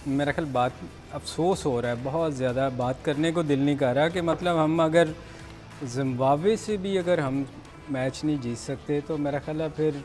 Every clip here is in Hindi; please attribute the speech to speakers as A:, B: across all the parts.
A: मेरा ख्याल बात अफसोस हो रहा है, बहुत ज़्यादा बात करने को दिल नहीं कर रहा कि मतलब हम अगर जिम्बाब्वे से भी अगर हम मैच नहीं जीत सकते तो मेरा ख्याल है फिर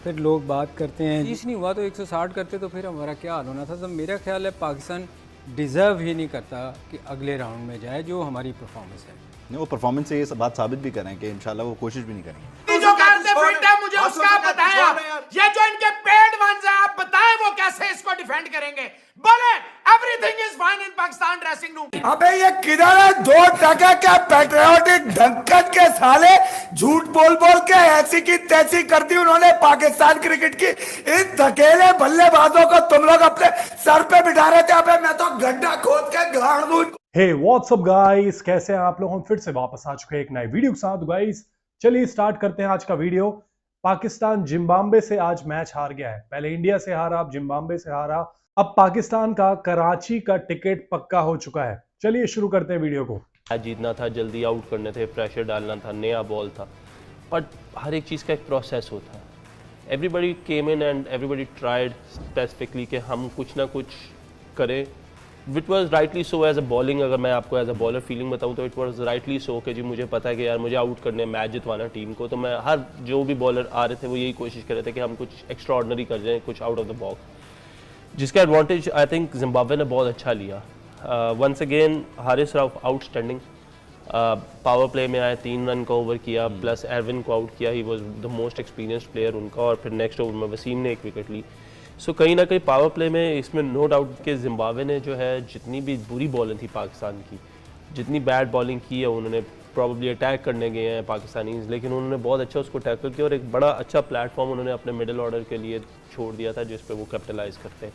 A: फिर लोग बात करते हैं जीत नहीं हुआ तो 160 करते तो फिर हमारा क्या हाल होना था। तो मेरा ख्याल है पाकिस्तान डिज़र्व ही नहीं करता कि अगले राउंड में जाए जो हमारी परफॉर्मेंस है।
B: नहीं, वो परफॉर्मेंस से ये बात साबित भी करें कि इंशाल्लाह वो कोशिश भी नहीं करेंगे।
C: जो करते फिट है मुझे उसका बताया, ये जो इनके पेड वंस है आप बताएं वो कैसे इसको डिफेंड करेंगे। बोले everything is fine in Pakistan dressing room.
D: अबे ये किधर है 2% के पैट्रियोटिक ढक्कन के साले, झूठ बोल बोल के ऐसी की तैसी कर दी उन्होंने पाकिस्तान क्रिकेट की। इन धकेले बल्लेबाजों को तुम लोग अपने सर पे बिठा रहे थे। अबे मैं तो गड्ढा खोद के गाड़ दूं।
E: हे व्हाट्सअप गाइस, कैसे हैं आप लोग? हम फिर से वापस आ चुके हैं एक नए वीडियो के साथ। गाइस चलिए स्टार्ट करते हैं आज का वीडियो। पाकिस्तान जिम्बाब्वे से आज मैच हार गया है। पहले इंडिया से हारा, अब जिम्बाब्वे से हारा। अब पाकिस्तान का कराची का टिकट पक्का हो चुका है। चलिए शुरू करते हैं वीडियो को।
F: जीतना था, जल्दी आउट करने थे, प्रेशर डालना था, नया बॉल था, बट हर एक चीज़ का एक प्रोसेस होता है। Everybody came in and everybody tried specifically कि हम कुछ ना कुछ करें। Wit was rightly so as a bowling. अगर मैं आपको एज अ बॉलर फीलिंग बताऊँ तो इट वॉज राइटली सो कि जी मुझे पता है कि यार मुझे आउट करने, मैच जितवाना टीम को। तो मैं हर जो भी बॉलर आ रहे थे वो यही कोशिश कर रहे थे कि हम कुछ एक्स्ट्रा ऑर्डनरी कर जाएँ, कुछ आउट ऑफ द बॉक्स, जिसका एडवांटेज आई थिंक जिम्बाब्वे ने बहुत अच्छा लिया। Once again Haris Rauf outstanding, power play में आए, 3 रन का ओवर किया, प्लस एरविन को आउट किया। He was the most experienced player उनका। और फिर नेक्स्ट ओवर में वसीम ने 1 विकेट ली। सो कहीं ना कहीं पावर प्ले में इसमें नो डाउट कि जिम्बाब्वे ने जो है जितनी भी बुरी बॉलिंग थी पाकिस्तान की, जितनी बैड बॉलिंग की है, उन्होंने प्रॉब्ली अटैक करने गए हैं पाकिस्तानीज, लेकिन उन्होंने बहुत अच्छा उसको टैकल किया और एक बड़ा अच्छा प्लेटफॉर्म उन्होंने अपने मिडिल ऑर्डर के लिए छोड़ दिया था जिस पे वो कैपिटलाइज करते हैं।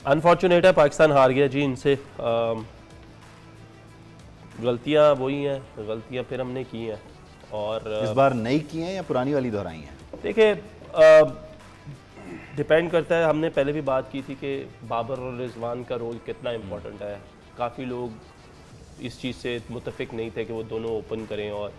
F: अनफॉर्चुनेट है पाकिस्तान हार गया जी इनसे। गलतियाँ वही हैं, गलतियाँ फिर हमने की हैं। और
B: इस बार नई की हैं या पुरानी वाली दोहराई हैं?
F: देखिए डिपेंड करता है। हमने पहले भी बात की थी कि बाबर और रिजवान का रोल कितना इम्पोर्टेंट है। काफ़ी लोग इस चीज़ से मुतफिक नहीं थे कि वो दोनों ओपन करें और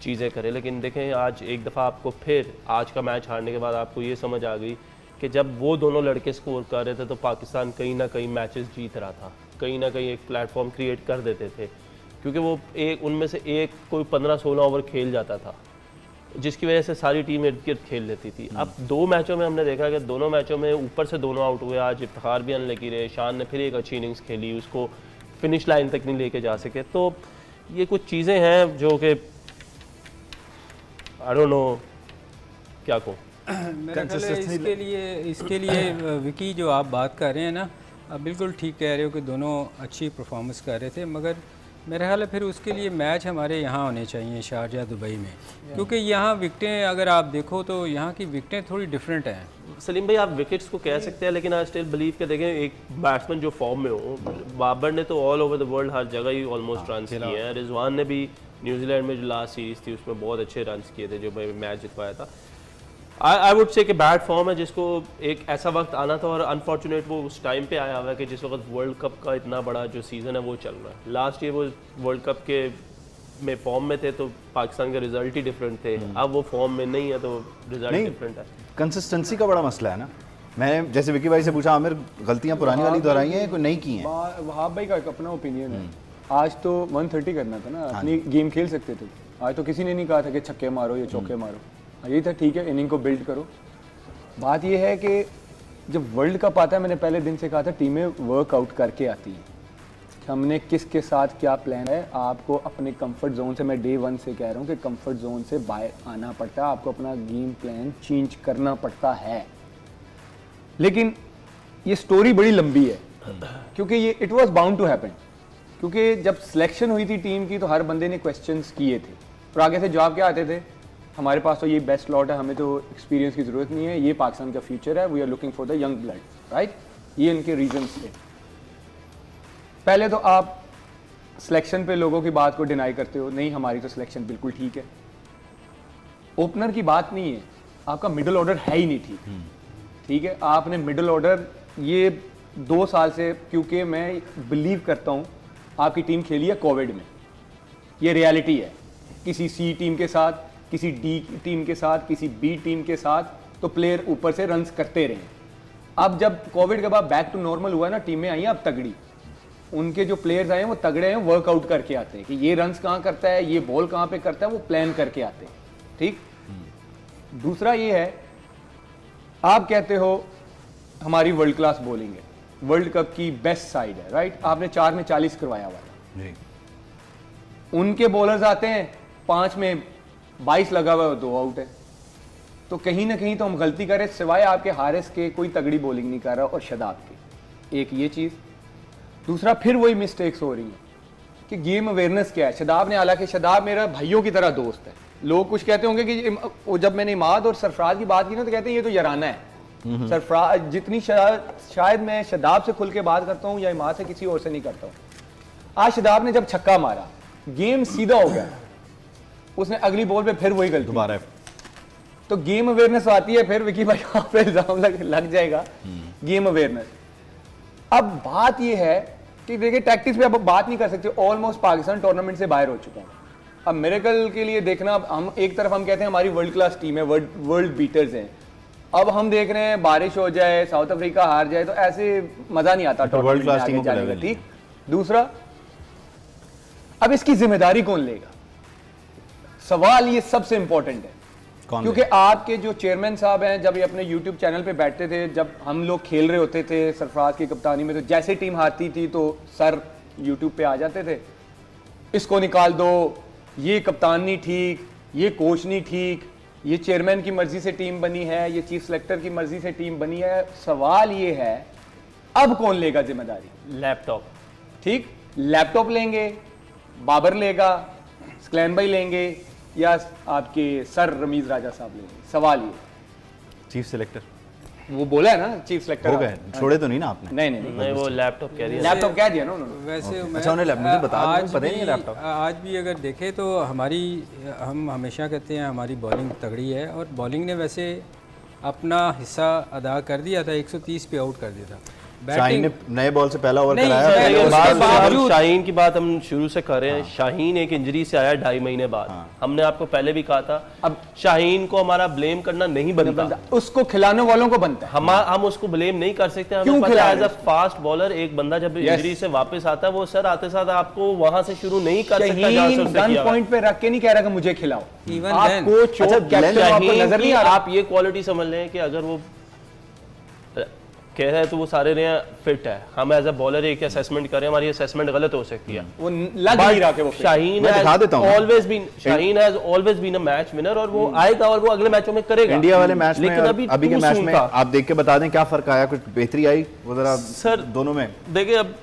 F: चीज़ें करें, लेकिन देखें आज एक दफ़ा आपको फिर आज का मैच हारने के बाद आपको ये समझ आ गई कि जब वो दोनों लड़के स्कोर कर रहे थे तो पाकिस्तान कहीं ना कहीं मैचेस जीत रहा था, कहीं ना कहीं एक प्लेटफॉर्म क्रिएट कर देते थे, क्योंकि वो एक उनमें से एक कोई 15-16 ओवर खेल जाता था जिसकी वजह से सारी टीम इर्द गिर्द खेल लेती थी। अब 2 मैचों में हमने देखा कि दोनों मैचों में ऊपर से दोनों आउट हुए। आज इफ्तिखार भी अनलकी रहे, शान ने फिर एक अच्छी इनिंग्स खेली, उसको फिनिश लाइन तक नहीं लेके जा सके। तो ये कुछ चीज़ें हैं जो कि आई डोंट नो क्या कहूँ।
A: मेरा ख्याल है इसके लिए विकी जो आप बात कर रहे हैं ना, आप बिल्कुल ठीक कह रहे हो कि दोनों अच्छी परफॉर्मेंस कर रहे थे, मगर मेरा ख्याल है फिर उसके लिए मैच हमारे यहाँ होने चाहिए शारजा दुबई में, क्योंकि यहाँ विकटें अगर आप देखो तो यहाँ की विकटें थोड़ी डिफरेंट हैं।
F: सलीम भाई आप विकेट्स को कह सकते हैं, लेकिन आई स्टिल बिलीव के देखें एक बैट्समैन जो फॉर्म में हो, बाबर ने तो ऑल ओवर द वर्ल्ड हर जगह ही ऑलमोस्ट रन किए हैं। रिजवान ने भी न्यूजीलैंड में जो लास्ट सीरीज़ थी उसमें बहुत अच्छे रन किए थे जो मैच जितवाया था। आई वुड से कि बैड फॉर्म है जिसको एक ऐसा वक्त आना था और अनफॉर्चुनेट वो उस टाइम पे आया हुआ है कि जिस वक्त वर्ल्ड कप का इतना बड़ा जो सीज़न है वो चल रहा है। लास्ट ईयर वो वर्ल्ड कप के में फॉर्म में थे तो पाकिस्तान के रिजल्ट ही डिफरेंट थे। अब वो फॉर्म में नहीं है तो रिजल्ट डिफरेंट है।
B: कंसिस्टेंसी का बड़ा मसला है ना। मैंने जैसे विकी भाई से पूछा, आमिर गलतियाँ पुरानी वाली दोहराई हैं कोई नई की हैं?
G: वहाब भाई का एक अपना ओपिनियन है। आज तो 130 करना था ना, अपनी गेम खेल सकते थे। आज तो किसी ने नहीं कहा था कि छक्के मारो या चौके मारो, यही था ठीक है इनिंग को बिल्ड करो। बात यह है कि जब वर्ल्ड कप आता है, मैंने पहले दिन से कहा था टीमें वर्कआउट करके आती हैं। हमने किसके साथ क्या प्लान है, आपको अपने कंफर्ट जोन से, मैं डे 1 से कह रहा हूँ कि कंफर्ट जोन से बाहर आना पड़ता है, आपको अपना गेम प्लान चेंज करना पड़ता है। लेकिन ये स्टोरी बड़ी लंबी है क्योंकि ये it was bound to happen, क्योंकि जब सिलेक्शन हुई थी टीम की तो हर बंदे ने क्वेश्चंस किए थे और आगे से जवाब क्या आते थे, हमारे पास तो ये बेस्ट स्लॉट है, हमें तो एक्सपीरियंस की ज़रूरत नहीं है, ये पाकिस्तान का फ्यूचर है, we are looking for the young blood, right. ये इनके रीजंस थे। पहले तो आप सिलेक्शन पे लोगों की बात को डिनाई करते हो, नहीं हमारी तो सिलेक्शन बिल्कुल ठीक है। ओपनर की बात नहीं है, आपका मिडिल ऑर्डर है ही नहीं ठीक, ठीक है। आपने मिडिल ऑर्डर ये 2 साल से, क्योंकि मैं बिलीव करता हूँ आपकी टीम खेली है कोविड में, ये रियलिटी है। किसी सी टीम के साथ, किसी डी टीम के साथ, किसी बी टीम के साथ, तो प्लेयर ऊपर से रन्स करते रहे। अब जब कोविड के बाद बैक टू नॉर्मल हुआ ना, टीमें आई हैं अब तगड़ी, उनके जो प्लेयर्स आए हैं वो तगड़े हैं, वर्कआउट करके आते हैं कि ये रन्स कहाँ करता है, ये बॉल कहाँ पे करता है, वो प्लान करके आते हैं। ठीक। दूसरा ये है, आप कहते हो हमारी वर्ल्ड क्लास बॉलिंग है, वर्ल्ड कप की बेस्ट साइड है, राइट, आपने 4 में 40 करवाया हुआ था
B: जी।
G: उनके बॉलर्स आते हैं 5 में 22 लगा हुआ है, 2 आउट है। तो कहीं ना कहीं तो हम गलती करें, सिवाय आपके हारिस के कोई तगड़ी बॉलिंग नहीं कर रहा, और शदाब के, एक ये चीज। दूसरा फिर वही मिस्टेक्स हो रही है कि गेम अवेयरनेस क्या है। शदाब ने, हालांकि शदाब मेरा भाइयों की तरह दोस्त है, लोग कुछ कहते होंगे कि वो, जब मैंने इमाद और सरफराज की बात की ना तो कहते हैं ये तो याराना है। सरफराज जितनी शायद मैं शदाब से खुल के बात करता हूँ या इमाद से किसी और से नहीं करता हूँ। आज शदाब ने जब छक्का मारा, गेम सीधा हो गया, उसने अगली बॉल पे फिर वही गलती
B: दोबारा,
G: तो गेम अवेयरनेस आती है। फिर विकी भाई यहाँ पे इल्जाम लग जाएगा, गेम अवेयरनेस। अब बात यह है कि देखिए टैक्टिक्स पे अब बात नहीं कर सकते, ऑलमोस्ट पाकिस्तान टूर्नामेंट से बाहर हो चुका है। अब मिरेकल के लिए देखना, हम एक तरफ हम कहते हैं हमारी वर्ल्ड क्लास टीम है, वर्ल्ड बीटर्स हैं, अब हम देख रहे हैं बारिश हो जाए, साउथ अफ्रीका हार जाए, तो ऐसे मजा नहीं आता
B: वर्ल्ड क्लास टीम
G: जाने का। ठीक। दूसरा, अब इसकी जिम्मेदारी कौन लेगा, सवाल ये सबसे इंपॉर्टेंट है। क्योंकि आपके जो चेयरमैन साहब हैं, जब ये अपने YouTube चैनल पे बैठते थे, जब हम लोग खेल रहे होते थे सरफराज की कप्तानी में, तो जैसे टीम हारती थी तो सर YouTube पे आ जाते थे, इसको निकाल दो, ये कप्तान नहीं ठीक, ये कोच नहीं ठीक, ये चेयरमैन की मर्जी से टीम बनी है, ये चीफ सेलेक्टर की मर्जी से टीम बनी है। सवाल ये है अब कौन लेगा जिम्मेदारी।
F: लैपटॉप,
G: ठीक, लैपटॉप लेंगे, बाबर लेगा, स्क्लैन भाई लेंगे, या आपके सर रमीज राजा साहब लेंगे। सवाल ये,
B: चीफ सिलेक्टर
G: वो बोला है ना चीफ सेलेक्टर
B: हो गए, छोड़े तो नहीं ना आपने?
G: नहीं,
F: वो लैपटॉप कह रही है,
G: लैपटॉप कह दिया ना उन्होंने।
A: वैसे
B: अच्छा, उन्हें मुझे बता
A: आज
B: पता ही नहीं लैपटॉप।
A: आज भी अगर देखें तो हम हमेशा कहते हैं हमारी बॉलिंग तगड़ी है, और बॉलिंग ने वैसे अपना हिस्सा अदा कर दिया था, 130 पे आउट कर दिया था।
B: शाहीन ने नए बॉल से पहला ओवर
A: नहीं,
B: कराया।
F: शाहीन की बात हम शुरू से कर रहे हैं। शाहीन एक इंजरी से आया 2.5 महीने बाद। हमने आपको पहले भी कहा था, अब शाहीन को हमारा ब्लेम करना नहीं बनता,
G: उसको खिलाने वालों को बनता है।
F: हम उसको ब्लेम नहीं कर सकते। हमें पता है एज अ फास्ट बॉलर एक बंदा जब इंजरी से वापस आता है, वो सर आते साथ आपको वहां से शुरू नहीं कर सकता जहां से उसने किया।
G: गन पॉइंट पे रख के नहीं कह रहा कि मुझे खिलाओ,
A: आपको
G: नजर नहीं आ रहा।
F: आप ये क्वालिटी समझ लें कि अगर वो कह रहे हैं तो वो सारे रहे फिट है, हम एज अ बॉलर एक असेसमेंट करें, हमारी असेसमेंट गलत हो सकती है।
G: वो लग नहीं रहा कि वो
F: Shaheen has always been a match winner, और वो आएगा और वो अगले मैचों में करेगा।
B: इंडिया वाले मैच में,
F: लेकिन
B: अभी के मैच में आप देख के बता दें क्या फर्क आया, कुछ बेहतरी आई वो जरा
F: सर
B: दोनों में?
F: देखिए अब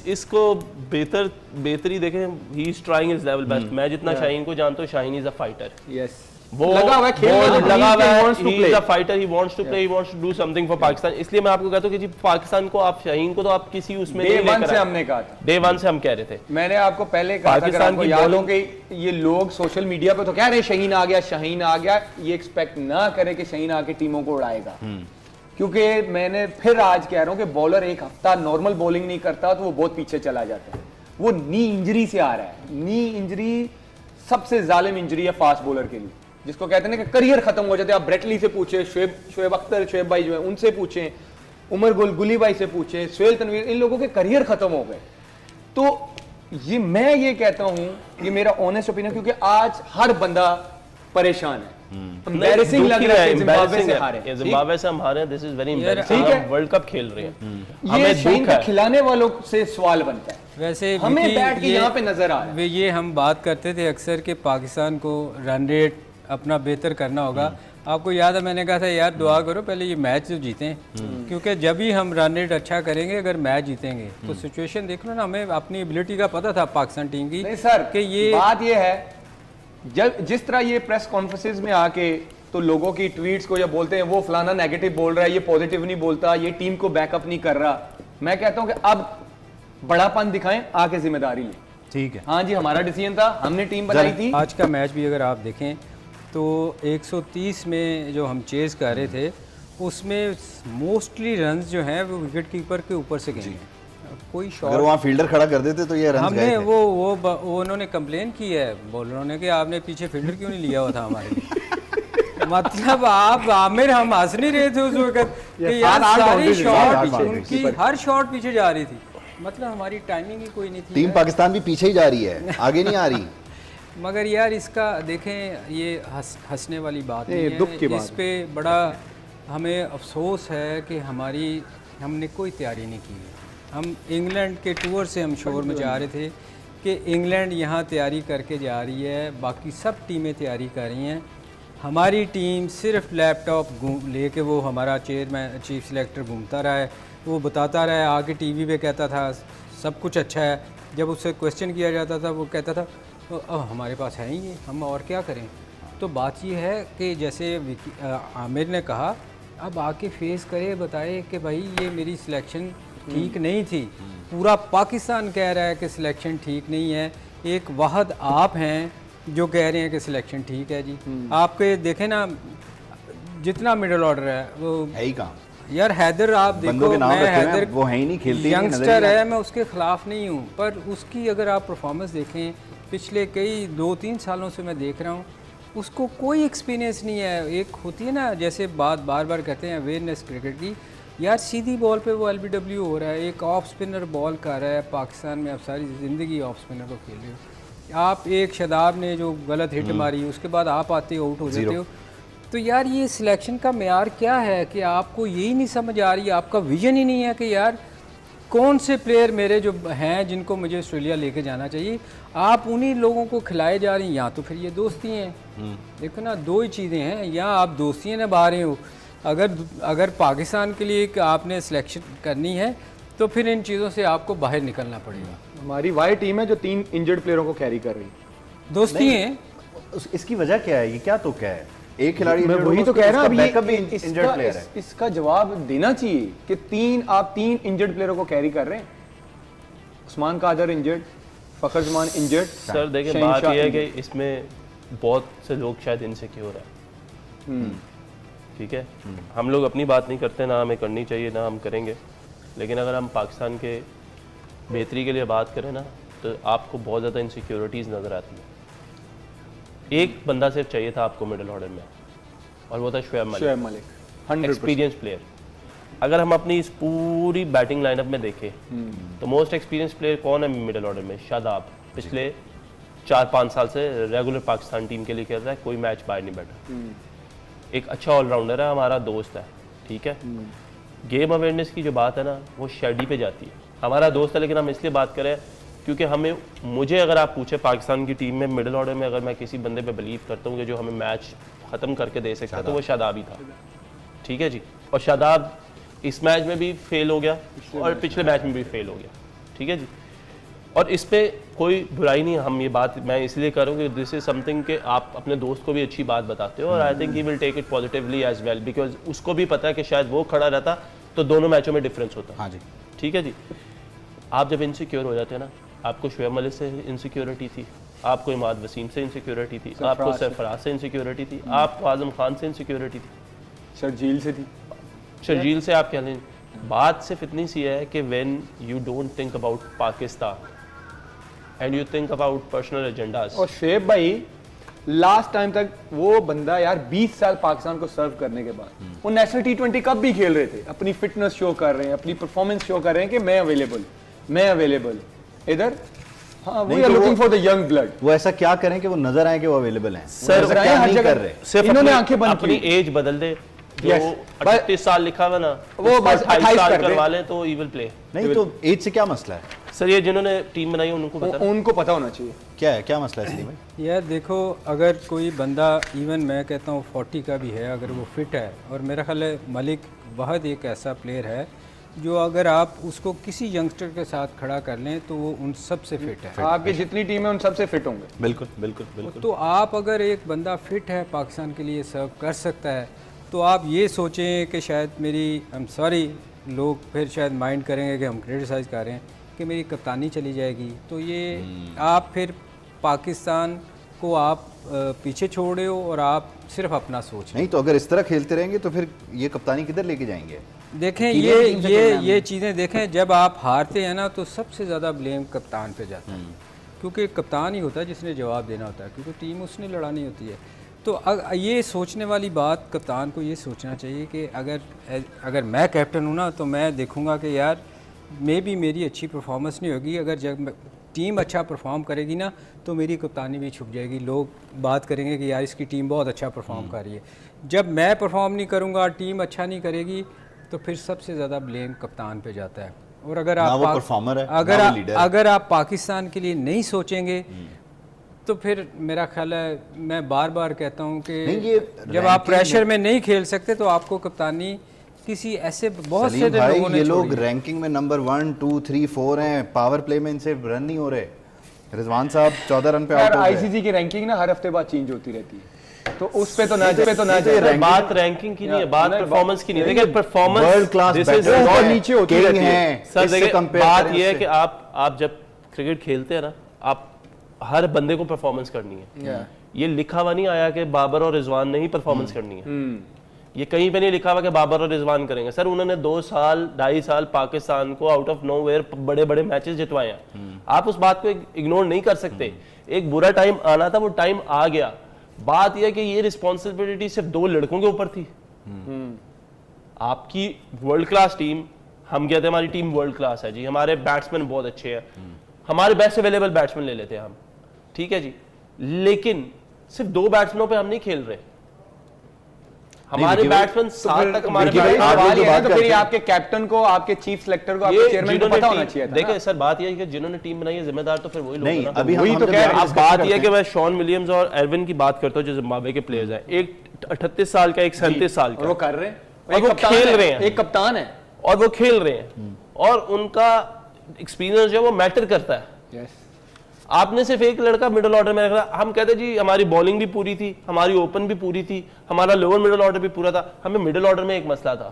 F: इसको बेहतरी देखें, he is trying his level best. मैं जितना शाहीन को जानता हूँ, Shaheen is a fighter.
G: Yes,
F: वो लगा हुआ है खेल में, लगा हुआ है, he is a fighter, he wants to play, he wants to do something for Pakistan. इसलिए मैं आपको कहता हूँ कि जी पाकिस्तान को आप शाहीन को तो आप किसी उसमें नहीं लेकर आए।
G: हमने कहा था,
F: डे वन से हम कह रहे थे,
G: मैंने आपको पहले कहा था,
F: पाकिस्तान की
G: याद हो कि ये लोग सोशल मीडिया पे तो कह रहे हैं शाहीन आ गया, शाहीन आ गया, ये एक्सपेक्ट ना करे कि शाहीन आके टीमों को उड़ाएगा। क्योंकि मैंने फिर आज कह रहा हूँ कि बॉलर एक हफ्ता नॉर्मल बॉलिंग नहीं करता तो वो बहुत पीछे चला जाता है। वो नी इंजरी से आ रहा है। नी इंजरी सबसे जालिम इंजरी है फास्ट बॉलर के लिए, जिसको कहते हैं ना कि करियर खत्म हो जाते हैं। आप ब्रेटली से पूछे, शोएब अख्तर, शोएब भाई जो है उनसे पूछें, उमर गुली भाई से पूछें, सुहेल तनवीर, इन लोगों के करियर खत्म हो गए। तो ये मैं ये कहता हूं, ये मेरा ऑनेस्ट ओपिनियन, क्योंकि आज हर बंदा परेशान है। एम्बैरेसिंग लग रहा है जिम्बाब्वे से हारे,
F: जिम्बाब्वे से हम हारे, दिस इज वेरी एम्बैरेसिंग। हम वर्ल्ड कप खेल रहे हैं,
G: ये शाहीन का खिलाने वालों से सवाल बनता है।
A: वैसे
G: हमें बैठ के यहाँ पे नजर आ रहा है,
A: ये हम बात करते थे अक्सर कि पाकिस्तान को रन रेट अपना बेहतर करना होगा। आपको याद है मैंने कहा था यार दुआ करो पहले ये मैच जो जीतें, क्योंकि जब भी हम रन रेट अच्छा करेंगे, अगर मैच जीतेंगे तो सिचुएशन देख लो ना, हमें अपनी एबिलिटी का पता था पाकिस्तान टीम की।
G: नहीं सर,
A: कि ये
G: बात ये है, जब जिस तरह ये प्रेस कॉन्फ्रेंसेस में आके तो लोगों की ट्वीट्स को जब बोलते हैं वो फलाना नेगेटिव बोल रहा है, ये पॉजिटिव नहीं बोलता, ये टीम को बैकअप नहीं कर रहा, मैं कहता हूं कि अब बड़ापन दिखाएं, आके जिम्मेदारी लें।
B: ठीक है,
G: हाँ जी, हमारा डिसीजन था, हमने टीम बनाई थी।
A: आज का मैच भी अगर आप देखें तो 130 में जो हम चेज कर रहे थे, उसमें मोस्टली रन्स जो हैं वो विकेट कीपर के ऊपर से गए हैं। कोई शॉट,
B: अगर वहाँ फील्डर खड़ा कर देते तो ये रन
A: हमने गए थे। वो उन्होंने कंप्लेन की है बॉलरों ने कि आपने पीछे फील्डर क्यों नहीं लिया हुआ था हमारे लिए। मतलब आप आमिर हम हंस नहीं रहे थे उस वक्त कि यार सारी शॉट उनकी हर शॉट पीछे जा रही थी, मतलब हमारी टाइमिंग ही कोई नहीं थी।
B: टीम पाकिस्तान भी पीछे ही जा रही है, आगे नहीं आ रही।
A: मगर यार इसका देखें, ये हंसने वाली बात नहीं है,
G: दुख की बात
A: इस पे बड़ा हमें अफसोस है कि हमने कोई तैयारी नहीं की। हम इंग्लैंड के टूर से हम शोर मचा रहे थे कि इंग्लैंड यहाँ तैयारी करके जा रही है, बाकी सब टीमें तैयारी कर रही हैं, हमारी टीम सिर्फ लैपटॉप लेके वो हमारा चेयरमैन चीफ सिलेक्टर घूमता रहा है, वो बताता रहा है, आके टीवी पे कहता था सब कुछ अच्छा है, जब उससे क्वेश्चन किया जाता था वो कहता था अब हमारे पास है ही ये, हम और क्या करें। तो बात ये है कि जैसे आमिर ने कहा, अब आके फेस करे, बताए कि भाई ये मेरी सिलेक्शन ठीक नहीं थी, पूरा पाकिस्तान कह रहा है कि सिलेक्शन ठीक नहीं है, एक वाहद आप हैं जो कह रहे हैं कि सिलेक्शन ठीक है जी। आपके देखें ना जितना मिडिल ऑर्डर है वो
B: है ही कहाँ
A: यार, हैदर आप
B: बंदों
A: देखो,
B: के नाम
A: मैं
B: रखे हुए हैं,
A: हैदर
B: वो है ही नहीं, खेलते ही नहीं, नजर
A: यंगस्टर
B: ही नहीं
A: है, मैं उसके खिलाफ नहीं हूँ, पर उसकी अगर आप परफॉर्मेंस देखें पिछले कई 2-3 सालों से मैं देख रहा हूँ, उसको कोई एक्सपीरियंस नहीं है। एक होती है ना, जैसे बात बार बार कहते हैं अवेयरनेस क्रिकेट की, यार सीधी बॉल पे वो LBW हो रहा है, एक ऑफ स्पिनर बॉल कर रहा है पाकिस्तान में, आप सारी ज़िंदगी ऑफ स्पिनर को खेल रहे हो, आप एक शदाब ने जो गलत हिट मारी उसके बाद आप आते हो आउट हो जाते हो। तो यार ये सिलेक्शन का मेयार क्या है कि आपको यही नहीं समझ आ रही, आपका विजन ही नहीं है कि यार कौन से प्लेयर मेरे जो हैं जिनको मुझे ऑस्ट्रेलिया लेके जाना चाहिए, आप उन्हीं लोगों को खिलाए जा रही हैं, या तो फिर ये दोस्ती हैं। देखो ना, दो ही चीज़ें हैं, या आप दोस्तियाँ निभा रहे हो, अगर पाकिस्तान के लिए आपने सिलेक्शन करनी है तो फिर इन चीज़ों से आपको बाहर निकलना पड़ेगा।
G: हमारी वाई टीम है जो 3 इंजर्ड प्लेयरों को कैरी कर रही है,
A: दोस्ती हैं।
B: इसकी वजह क्या है, ये क्या तो क्या है, एक खिलाड़ी
G: मैं वही तो कह रहा हूँ,
B: बैकअप भी इंजर्ड प्लेयर है।
G: इसका जवाब देना चाहिए कि आप तीन इंजर्ड प्लेयरों को कैरी कर रहे हैं। उस्मान कादर इंजर्ड, फखर जमान इंजर्ड।
F: सर देखिए, बात यह है कि इसमें बहुत से लोग शायद इनसिक्योर है, ठीक है, हम लोग अपनी बात नहीं करते, ना हमें करनी चाहिए, ना हम करेंगे, लेकिन अगर हम पाकिस्तान के बेहतरी के लिए बात करें ना, तो आपको बहुत ज़्यादा इनसिक्योरिटीज़ नज़र आती है। एक बंदा सिर्फ चाहिए था आपको मिडिल ऑर्डर में, और वो था शुएब मलिक, 100% एक्सपीरियंस प्लेयर। अगर हम अपनी इस पूरी बैटिंग लाइनअप में देखें तो मोस्ट एक्सपीरियंस प्लेयर कौन है मिडिल ऑर्डर में? शादाब पिछले 4-5 साल से रेगुलर पाकिस्तान टीम के लिए खेल रहा है, कोई मैच बाहर नहीं बैठा। एक अच्छा ऑलराउंडर है, हमारा दोस्त है, ठीक है। गेम अवेयरनेस की जो बात है ना, वो शेडी पे जाती है, हमारा दोस्त है, लेकिन हम इसलिए बात करें क्योंकि मुझे अगर आप पूछे पाकिस्तान की टीम में मिडिल ऑर्डर में अगर मैं किसी बंदे पे बिलीव करता हूँ कि जो हमें मैच ख़त्म करके दे सकता है, तो वो शादाब ही था, ठीक है जी। और शादाब इस मैच में भी फेल हो गया और पिछले मैच में भी फेल हो गया, ठीक है जी। और इस पे कोई बुराई नहीं, हम ये बात मैं इसलिए कर रहा हूँ कि दिस इज समथिंग कि आप अपने दोस्त को भी अच्छी बात बताते हो, और I think he will take it positively as well, because उसको भी पता है कि शायद वो खड़ा रहता तो दोनों मैचों में डिफरेंस होता।
B: हाँ जी,
F: ठीक है जी। आप जब इनसिक्योर हो जाते हैं ना, आपको शुएब मलिक से इनसिक्योरिटी थी, आपको इमाद वसीम से इनसिक्योरिटी थी, आपको सरफराज से इनसिक्योरिटी थी, आपको आजम खान से इनसिक्योरिटी थी,
G: शर्जील से थी,
F: शर्जील से आप कह लें। बात सिर्फ इतनी सी है कि when you don't think about Pakistan and you think about personal agendas.
G: और शुएब भाई लास्ट टाइम तक वो बंदा यार 20 साल पाकिस्तान को सर्व करने के बाद वो नेशनल T20 कप भी खेल रहे थे, अपनी फिटनेस शो कर रहे हैं, अपनी परफॉर्मेंस शो कर रहे हैं कि मैं अवेलेबल इधर। हाँ, we are looking for the young blood.
B: वो ऐसा क्या करें कि वो नजर आए कि वो अवेलेबल हैं?
F: सर
B: ऐसा क्या नहीं कर रहे?
F: सिर्फ
G: इन्होंने आंखें बंद
F: अपनी
G: की,
F: एज बदल दे, जो
G: Yes,
F: 38 साल लिखा हुआ ना,
G: वो बस 28
F: साल
G: कर दे।
F: करवा लें तो ही विल प्ले।
B: नहीं तो एज से क्या मसला है?
F: सर ये जिन्होंने टीम बनाई उनको पता है।
G: उनको पता होना चाहिए
B: क्या है, क्या मसला है इसलिए भाई?
A: यार देखो, अगर कोई बंदा इवन मैं कहता हूँ 40 का भी है, अगर वो फिट है, और मेरा ख्याल है मलिक वहद एक ऐसा प्लेयर है जो अगर आप उसको किसी यंगस्टर के साथ खड़ा कर लें तो वो उन सब से फिट है।
G: आपकी जितनी टीम है उन सबसे फिट होंगे।
B: बिल्कुल बिल्कुल बिल्कुल।
A: तो आप अगर एक बंदा फिट है पाकिस्तान के लिए सर्व कर सकता है, तो आप ये सोचें कि शायद मेरी आई एम सॉरी लोग फिर शायद माइंड करेंगे कि हम क्रिटिसाइज़ कर रहे हैं कि मेरी कप्तानी चली जाएगी, तो ये आप फिर पाकिस्तान को आप पीछे छोड़ रहे हो और आप सिर्फ अपना सोच रहे।
B: नहीं तो अगर इस तरह खेलते रहेंगे तो फिर ये कप्तानी किधर लेके जाएंगे?
A: देखें ये चीज़ें देखें, जब आप हारते हैं ना तो सबसे ज़्यादा ब्लेम कप्तान पे जाता है, क्योंकि कप्तान ही होता है जिसने जवाब देना होता है, क्योंकि टीम उसने लड़ानी होती है। तो ये सोचने वाली बात कप्तान को ये सोचना चाहिए कि अगर मैं कैप्टन हूँ ना तो मैं देखूँगा कि यार मे भी मेरी अच्छी परफॉर्मेंस नहीं होगी, अगर जब टीम अच्छा परफॉर्म करेगी ना तो मेरी कप्तानी भी छुप जाएगी, लोग बात करेंगे कि यार इसकी टीम बहुत अच्छा परफॉर्म कर रही है। जब मैं परफॉर्म नहीं करूँगा, टीम अच्छा नहीं करेगी, तो फिर सबसे ज़्यादा ब्लेम कप्तान पे जाता है। और अगर अगर आप पाकिस्तान के लिए नहीं सोचेंगे तो फिर मेरा ख्याल है, मैं बार बार कहता हूँ कि जब आप प्रेशर में नहीं खेल सकते तो आपको कप्तानी किसी ऐसे बहुत से लोगों ने,
B: ये लोग रैंकिंग में नंबर 1, 2, 3, 4 हैं, पावर प्ले में इनसे रन नहीं हो रहे। रिजवान साहब 14 रन पे आउट हो गए।
G: आईसीसी की रैंकिंग ना हर हफ्ते बाद चेंज होती रहती है, तो उस पे तो ना
F: बात रैंकिंग की नहीं है, बात परफॉर्मेंस की नहीं है। देखिए परफॉर्मेंस
B: वर्ल्ड क्लास
G: नीचे होती रहती है
F: सर। देखिए बात ये है कि आप जब क्रिकेट खेलते हैं ना, आप हर बंदे को परफॉर्मेंस करनी है। ये लिखा हुआ नहीं आया कि बाबर और रिजवान ने ही परफॉर्मेंस करनी है, ये कहीं पे नहीं लिखा हुआ कि बाबर और रिजवान करेंगे। सर उन्होंने 2 साल 2.5 साल पाकिस्तान को आउट ऑफ नोवेयर बड़े बड़े मैचेस जितवाए हैं, आप उस बात को इग्नोर नहीं कर सकते। एक बुरा टाइम आना था, वो टाइम आ गया। बात यह कि ये रिस्पॉन्सिबिलिटी सिर्फ 2 लड़कों के ऊपर थी। आपकी वर्ल्ड क्लास टीम, हम कहते हैं हमारी टीम वर्ल्ड क्लास है जी, हमारे बैट्समैन बहुत अच्छे हैं, हमारे बेस्ट अवेलेबल बैट्समैन ले लेते हैं हम, ठीक है जी, लेकिन सिर्फ 2 बैट्समैनों पे हम नहीं खेल रहे, हमारे बैट्समैन 7 तक हमारे
G: तो फिर आपके कैप्टन को, आपके चीफ सिलेक्टर को, आपके चेयरमैन को पता होना चाहिए था।
F: देखिए सर बात यह है कि जिन्होंने टीम बनाई है जिम्मेदार तो फिर वही लोग हैं।
B: अभी
G: वही तो कह रहे हैं।
F: बात यह है कि मैं शॉन विलियम्स और एल्विन की बात करता हूं जो जिम्बाब्वे के प्लेयर्स हैं, एक 38 साल का, एक 37 साल का,
G: वो कर रहे हैं,
F: और वो खेल रहे हैं,
G: एक कप्तान है
F: और वो खेल रहे हैं, और उनका एक्सपीरियंस जो है वो मैटर करता है। आपने सिर्फ एक लड़का मिडिल ऑर्डर में रखा। हम कहते जी हमारी बॉलिंग भी पूरी थी, हमारी ओपन भी पूरी थी, हमारा लोअर मिडिल ऑर्डर भी पूरा था, हमें मिडिल ऑर्डर में एक मसला था।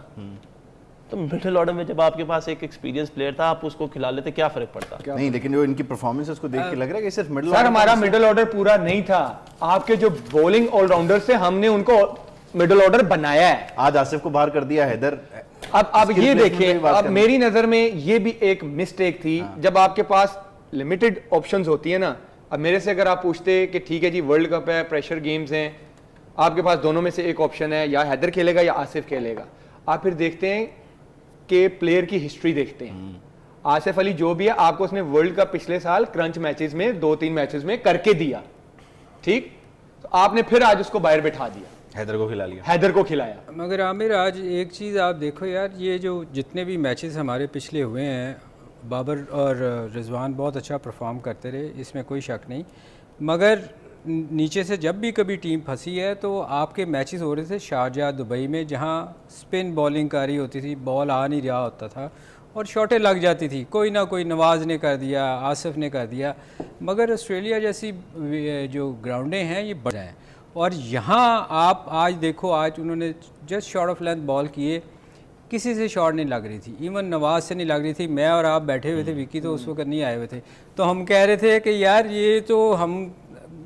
F: तो मिडिल ऑर्डर में जब आपके पास एक एक्सपीरियंस प्लेयर था, आप उसको खिला लेते, क्या फर्क पड़ता?
B: नहीं, लेकिन जो इनकी परफॉर्मेंस को देख के लग रहा है कि सिर्फ मिडिल
G: सर हमारा मिडिल ऑर्डर पूरा नहीं था, आपके जो बॉलिंग ऑलराउंडर से हमने उनको मिडिल ऑर्डर बनाया है।
B: आज आसिफ को बाहर कर दिया हैदर।
G: अब ये देखें, अब मेरी नजर में ये भी एक मिस्टेक थी। जब आपके पास लिमिटेड ऑप्शंस होती है ना, अब मेरे से अगर आप पूछते कि ठीक है जी वर्ल्ड कप है, प्रेशर गेम्स हैं, आपके पास दोनों में से एक ऑप्शन है, या हैदर खेलेगा या आसिफ खेलेगा, आप फिर देखते हैं कि प्लेयर की हिस्ट्री देखते हैं। आसिफ अली जो भी है, आपको उसने वर्ल्ड कप पिछले साल क्रंच मैचेस में 2-3 मैचेस में करके दिया, ठीक, तो आपने फिर आज उसको बाहर बिठा दिया,
B: हैदर को खिला लिया,
G: हैदर को खिलाया।
A: मगर आमिर आज एक चीज़ आप देखो यार, ये जो जितने भी मैचेस हमारे पिछले हुए हैं, बाबर और रिजवान बहुत अच्छा परफॉर्म करते रहे, इसमें कोई शक नहीं, मगर नीचे से जब भी कभी टीम फंसी है तो आपके मैचेस हो रहे थे शारजाह, दुबई में, जहां स्पिन बॉलिंग कारी होती थी, बॉल आ नहीं रहा होता था और शॉटें लग जाती थी, कोई ना कोई नवाज़ ने कर दिया, आसिफ ने कर दिया। मगर ऑस्ट्रेलिया जैसी जो ग्राउंडें हैं ये बड़े हैं, और यहाँ आप आज देखो, आज उन्होंने just short of length ball किए, किसी से शॉट नहीं लग रही थी, इवन नवाज से नहीं लग रही थी। मैं और आप बैठे हुए थे, विकी तो उस वक्त नहीं आए हुए थे, तो हम कह रहे थे कि यार ये तो हम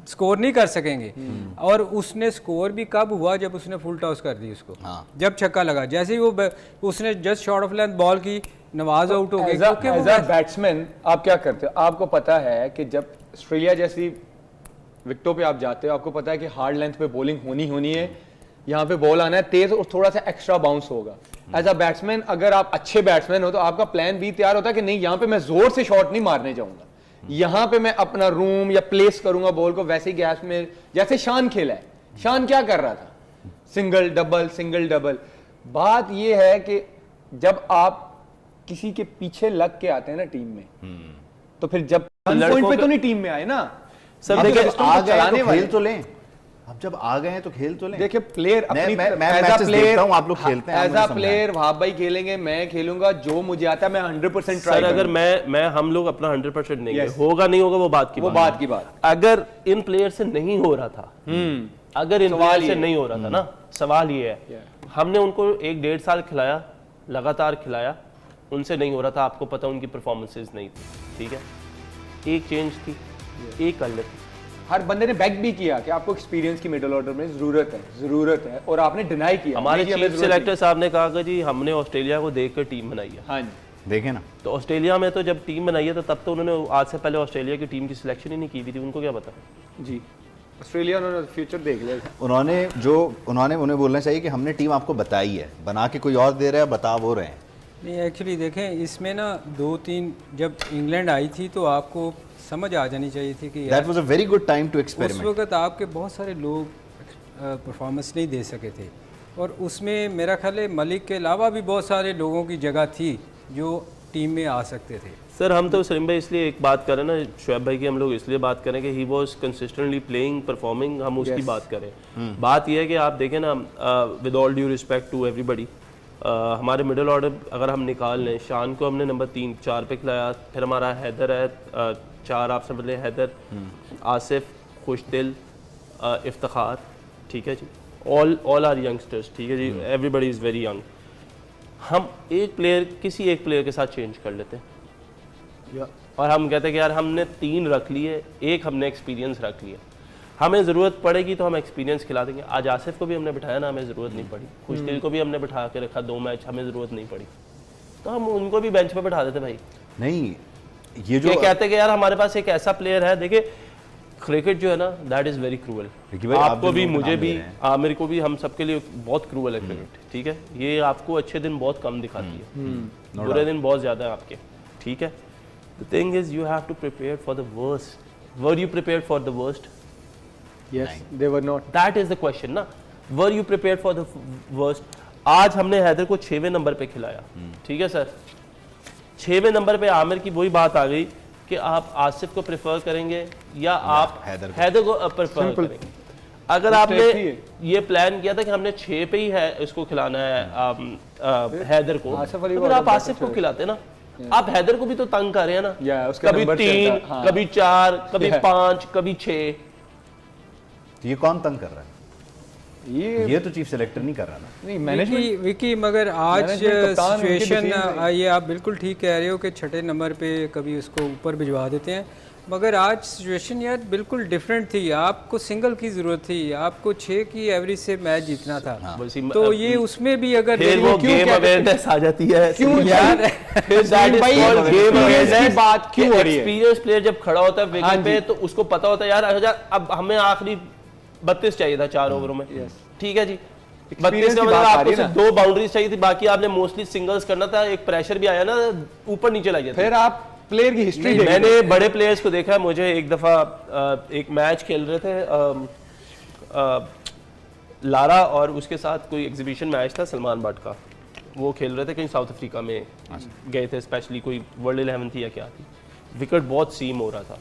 A: स्कोर नहीं कर सकेंगे। और उसने स्कोर भी कब हुआ, जब उसने फुल टॉस कर दी उसको, जब छक्का लगा, जैसे ही वो उसने just short of length ball की, नवाज आउट हो गई।
G: एज अ बैट्समैन आप क्या करते हो? आपको पता है कि जब ऑस्ट्रेलिया जैसी विकेटों पे आप जाते हो, आपको पता है कि हार्ड लेंथ पे बॉलिंग होनी है, यहाँ पे बॉल आना है तेज और थोड़ा सा एक्स्ट्रा बाउंस होगा। एज अ बैट्समैन अगर आप अच्छे बैट्समैन हो तो आपका प्लान भी तैयार होता है कि नहीं, यहाँ पे मैं जोर से शॉट नहीं मारने जाऊंगा, यहाँ पे मैं अपना रूम या प्लेस करूंगा बॉल को वैसे गैस में, जैसे शान खेला है। शान क्या कर रहा था? Single double single double. बात यह है कि जब आप किसी के पीछे लग के आते हैं ना टीम में, तो फिर जब पॉइंट पे तो नहीं टीम में आए ना।
B: सब देखिए आ गए तो खेल तो लें, अब जब आ गए हैं तो खेल तो लें।
G: देखिए प्लेयर अपनी
B: प्लेयर आप लोग खेलते हैं,
G: एज अ प्लेयर वहाब भाई खेलेंगे, मैं खेलूंगा, जो मुझे आता है मैं 100% ट्राई करूंगा।
F: अगर मैं हम लोग अपना 100% देंगे, होगा नहीं होगा वो बात की बात। अगर इन प्लेयर से नहीं हो रहा था, अगर इन प्लेयर से नहीं हो रहा था ना, सवाल ये है, हमने उनको 1-1.5 साल खिलाया, लगातार खिलाया, उनसे नहीं हो रहा था, आपको पता उनकी परफॉर्मेंसेज नहीं थी, ठीक है, एक चेंज थी, एक अलग थी।
G: हर बंदे ने बैक भी किया कि आपको एक्सपीरियंस की मिडिल ऑर्डर में जरूरत है और आपने डिनाई किया।
F: हमारे चीफ सिलेक्टर साहब ने कहा कि जी हमने ऑस्ट्रेलिया को देखकर टीम बनाई है।
G: हाँ जी,
B: देखे ना,
F: तो ऑस्ट्रेलिया में तो जब टीम बनाई है तो तब तो उन्होंने आज से पहले ऑस्ट्रेलिया की टीम की सिलेक्शन ही नहीं की हुई थी, उनको क्या पता
G: जी। ऑस्ट्रेलिया उन्होंने फ्यूचर देख लिया।
B: उन्होंने उन्हें बोलना चाहिए कि हमने टीम आपको बताई है, बना के कोई और दे रहा है, बता वो रहे हैं।
A: नहीं एक्चुअली देखें इसमें ना 2-3 जब इंग्लैंड आई थी तो आपको समझ आ जानी चाहिए थी कि
B: that was a very good time to
A: उस
B: एक्सपेरिमेंट।
A: वक्त आपके बहुत सारे लोग परफॉर्मेंस नहीं दे सके थे और उसमें मेरा ख्याल है मलिक के अलावा भी बहुत सारे लोगों की जगह थी जो टीम में आ सकते थे।
F: सर हम तो सलीम भाई इसलिए एक बात करें ना, शुएब भाई की हम लोग इसलिए बात करें कि he was consistently playing performing, हम उसकी बात करें। बात यह है कि आप देखें ना, with all due respect to everybody, हमारे मिडिल ऑर्डर अगर हम निकाल लें, शान को हमने नंबर 3-4 पे खिलाया, फिर हमारा हैदर है 4 आपसे बदले, हैदर, आसिफ, खुशदिल, इफ्तिखार, ठीक है जी, ऑल आर यंगस्टर्स, ठीक है जी, एवरीबडी इज़ वेरी यंग। हम किसी एक प्लेयर के साथ चेंज कर लेते हैं और हम कहते हैं कि यार हमने 3 रख लिए, एक हमने एक्सपीरियंस रख लिया, हमें ज़रूरत पड़ेगी तो हम एक्सपीरियंस खिला देंगे। आज आसिफ को भी हमने बिठाया ना, हमें ज़रूरत नहीं पड़ी, खुशदिल को भी हमने बिठा के रखा 2 मैच, हमें ज़रूरत नहीं पड़ी, तो हम उनको भी बेंच पे बिठा देते भाई।
B: नहीं ये जो
F: कहते हैं कि यार हमारे पास एक ऐसा प्लेयर है, देखिए क्रिकेट जो है ना दैट इज़ वेरी क्रूअल, आपको भी, मुझे भी, आमिर को भी, हम सबके लिए बहुत क्रूअल है क्रिकेट, ठीक है। ये आपको अच्छे दिन बहुत कम दिखाती है, बुरे दिन बहुत ज़्यादा है आपके, ठीक है। The thing is you have to prepare for the worst. Were you prepared for the worst?
G: Yes they were not.
F: That is the question ना, were you prepared for the worst? आज हमने हैदर को 6वें नंबर पे खिलाया, ठीक है सर, 6वें नंबर पे आमिर की वही बात आ गई कि आप आसिफ को प्रेफर करेंगे या आप हैदर को प्रेफर करेंगे। अगर आपने ये प्लान किया था कि हमने 6 पे ही है इसको खिलाना है हैदर को, तो फिर आप आसिफ को खिलाते ना। आप हैदर को भी तो तंग कर रहे हैं ना, कभी 3, कभी 4, कभी 5, कभी 6।
B: ये कौन तंग कर रहा है? ये तो चीफ सेलेक्टर नहीं कर रहा ना।
G: नहीं मैनेजमेंट
A: विकी, मगर आज सिचुएशन ये आप बिल्कुल ठीक कह रहे हो कि 6ठे नंबर पे कभी उसको ऊपर भिजवा देते हैं, मगर आज सिचुएशन यार बिल्कुल डिफरेंट थी। आपको सिंगल की ज़रूरत थी, आपको 6 की एवरेज से मैच जीतना था। हाँ। तो ये उसमें भी अगर
F: वो गेम अवेयरनेस आ जाती है,
A: क्यों यार
G: बात क्यों हो रही है?
F: एक्सपीरियंस प्लेयर जब खड़ा होता है विकेट पे तो उसको पता होता है यार अब हमें आखिरी 32 चाहिए था 4 ओवरों में, ठीक है जी, 32 का मतलब आपको सिर्फ 2 बाउंड्रीज चाहिए थी, बाकी आपने मोस्टली सिंगल्स करना था। एक प्रेशर भी आया ना, ऊपर नीचे लग गया,
G: फिर आप प्लेयर की हिस्ट्री
F: मैंने बड़े प्लेयर्स को देखा है। मुझे एक दफा एक मैच खेल रहे थे लारा और उसके साथ कोई एग्जीबिशन मैच था सलमान बट का, वो खेल रहे थे कहीं साउथ अफ्रीका में गए थे, स्पेशली कोई वर्ल्ड 11 थी या क्या थी, विकेट बहुत सीम हो रहा था।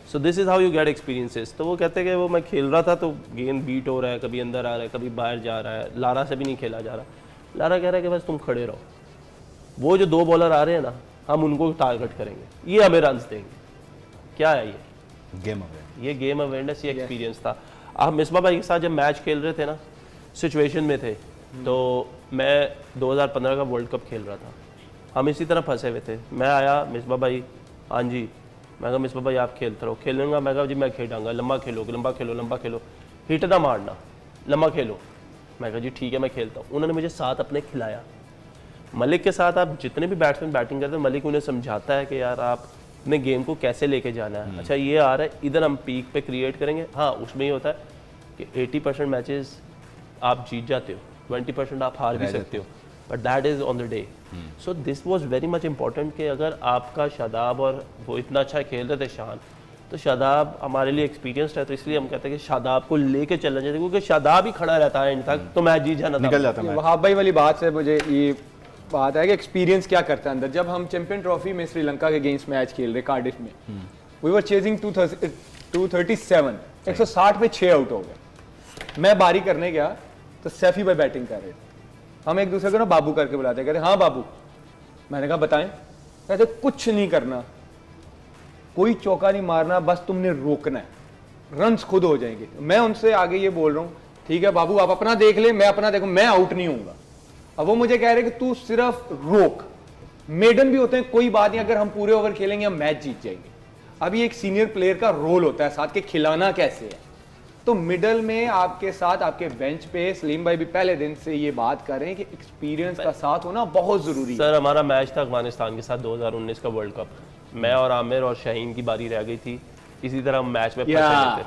F: So this is how you get experiences. तो वो कहते हैं कि वो मैं खेल रहा था तो गेंद बीट हो रहा है, कभी अंदर आ रहा है, कभी बाहर जा रहा है, लारा से भी नहीं खेला जा रहा। लारा कह रहा है कि बस तुम खड़े रहो, वो जो 2 बॉलर आ रहे हैं ना हम उनको टारगेट करेंगे, ये हमें रन देंगे। क्या है ये गेम अवेयरनेस, ये एक्सपीरियंस था। आप मिसबा भाई के साथ जब मैच खेल रहे थे ना, सिचुएशन में थे, तो मैं 2015 का वर्ल्ड कप खेल रहा था, हम इसी तरह फंसे हुए थे। मैं आया, मिसबा भाई, हाँ जी, मैं कहा मिसबा भाई आप खेलते रहो, खेलूंगा, मैं कहा जी मैं खेलूंगा, लंबा खेलो, हिट ना मारना, लंबा खेलो। मैं कहा जी ठीक है मैं खेलता हूँ। उन्होंने मुझे साथ अपने खिलाया। मलिक के साथ आप जितने भी बैट्समैन बैटिंग करते हैं, मलिक उन्हें समझाता है कि यार आप अपने गेम को कैसे लेके जाना है। अच्छा ये आ रहा है, इधर हम पीक पे क्रिएट करेंगे। हाँ उसमें ये होता है कि 80% मैचेस आप जीत जाते हो, 20% आप हार भी सकते हो, but that is on the day. So this was very much important कि अगर आपका शादाब और वो इतना अच्छा खेल रहे थे शान, तो शादाब हमारे लिए एक्सपीरियंस्ड है, तो इसलिए हम कहते हैं कि शादाब को लेके चलना चाहिए, क्योंकि शादाब ही खड़ा रहता है इन तक तो मैच जीत जाना
B: निकल जाता है।
G: वहाब भाई वाली बात से मुझे ये बात है कि एक्सपीरियंस क्या करता है अंदर। जब हम चैंपियन ट्रॉफी में श्रीलंका के अगेंस्ट मैच खेल रहे कार्डिफ में, वी वर चेजिंग 237, 160 पे 6 आउट हो गए। मैं बारी करने गया तो सैफी भाई बैटिंग कर रहे थे, हम एक दूसरे को ना बाबू करके बुलाते, कह रहे हाँ बाबू। मैंने कहा बताएं, कहते कुछ नहीं करना, कोई चौका नहीं मारना, बस तुमने रोकना है, रन्स खुद हो जाएंगे। मैं उनसे आगे ये बोल रहा हूँ ठीक है बाबू आप अपना देख ले, मैं अपना देखूं, मैं आउट नहीं होऊंगा। अब वो मुझे कह रहे कि तू सिर्फ रोक, मेडन भी होते हैं कोई बात नहीं, अगर हम पूरे ओवर खेलेंगे हम मैच जीत जाएंगे। अब ये एक सीनियर प्लेयर का रोल होता है साथ के खिलाना कैसे है। तो मिडल में आपके साथ आपके बेंच पे सलीम भाई भी पहले दिन से ये बात कर रहे हैं कि एक्सपीरियंस का साथ होना बहुत जरूरी है।
F: सर हमारा मैच था अफगानिस्तान के साथ 2019 का वर्ल्ड कप, मैं और आमिर और शाहीन की बारी रह गई थी, इसी तरह हम मैच में फंसे थे।